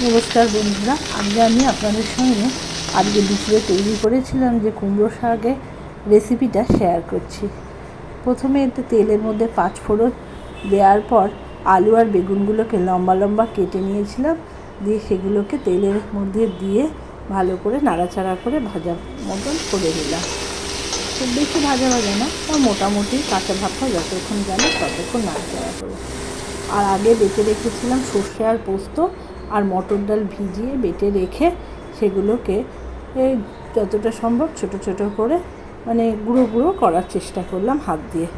নমস্কার বন্ধুরা, আমি আপনাদের সঙ্গে আজকে দুপুরে তৈরি করেছিলাম যে কুমড়ো শাকের রেসিপিটা শেয়ার করছি। প্রথমে এতে তেলের মধ্যে 5 ফোড়ন দেওয়ার পর আলু আর বেগুনগুলোকে লম্বা লম্বা কেটে নিয়েছিলাম, দিয়ে সেগুলোকে তেলের মধ্যে দিয়ে ভালো করে নাড়াচাড়া করে ভাজা মতন করে নিলাম। খুব বেশি ভাজা না, তা মোটামুটি কাঁচা ভাবটা যতক্ষণ গেলে ততক্ষণ নাড়াচাড়া করে। আর আগে বেটে রেখেছিলাম সর্ষে আর পোস্ত আর মটর ডাল ভিজিয়ে বেটে রেখে সেগুলোকে যতটা সম্ভব ছোট ছোট করে গুঁড়ো গুঁড়ো করার চেষ্টা করলাম হাত দিয়ে।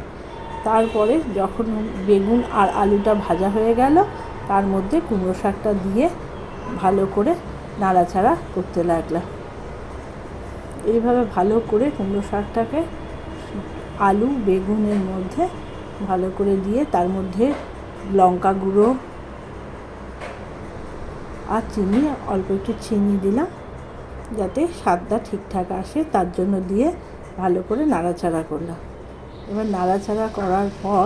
তারপরে যখন বেগুন আর আলুটা ভাজা হয়ে গেল, তার মধ্যে কুমড়ো শাকটা দিয়ে ভালো করে নাড়াচাড়া করতে লাগলাম। এইভাবে ভালো করে কুমড়ো শাকটাকে আলু বেগুনের মধ্যে ভালো করে দিয়ে তার মধ্যে লঙ্কা গুঁড়ো আর চিনি, অল্প একটু চিনি দিলাম যাতে স্বাদটা ঠিকঠাক আসে, তার জন্য দিয়ে ভালো করে নাড়াচাড়া করলাম। এবার নাড়াচাড়া করার পর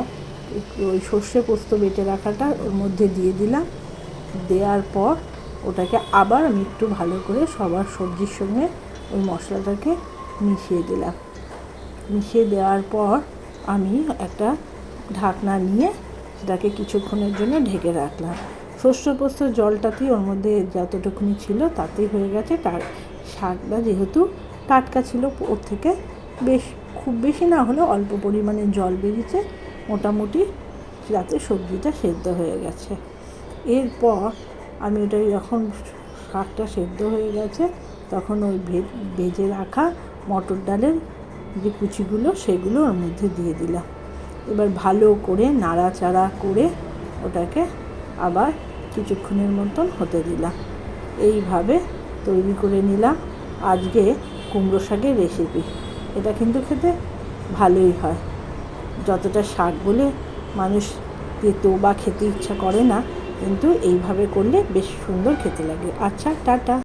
ওই সর্ষে পোস্ত বেটে রাখাটা ওর মধ্যে দিয়ে দিলাম। দেওয়ার পর ওটাকে আবার আমি একটু ভালো করে সবার সবজির সঙ্গে ওই মশলাটাকে মিশিয়ে দিলাম। মিশিয়ে দেওয়ার পর আমি একটা ঢাকনা নিয়ে সেটাকে কিছুক্ষণের জন্য ঢেকে রাখলাম। সর্ষে পোস্তর জলটাতেই ওর মধ্যে যতটুকুনি ছিল তাতেই হয়ে গেছে। তার শাকটা যেহেতু টাটকা ছিল, ওর থেকে খুব বেশি না হলেও অল্প পরিমাণে জল বেরিয়েছে, মোটামুটি যাতে সবজিটা সেদ্ধ হয়ে গেছে। এরপর আমি ওটা যখন শাকটা সেদ্ধ হয়ে গেছে তখন ওই ভেজে রাখা মটর ডালের যে কুচিগুলো সেগুলো ওর মধ্যে দিয়ে দিলাম। এবার ভালো করে নাড়াচাড়া করে ওটাকে আবার কিছুক্ষণের মতন হতে দিলাম। এইভাবে তৈরি করে নিলাম আজকে কুমড়ো শাকের রেসিপি। এটা কিন্তু খেতে ভালোই হয়। যতটা শাক বলে মানুষ তেতো বা খেতে ইচ্ছা করে না, কিন্তু এইভাবে করলে বেশ সুন্দর খেতে লাগে। আচ্ছা, টাটা।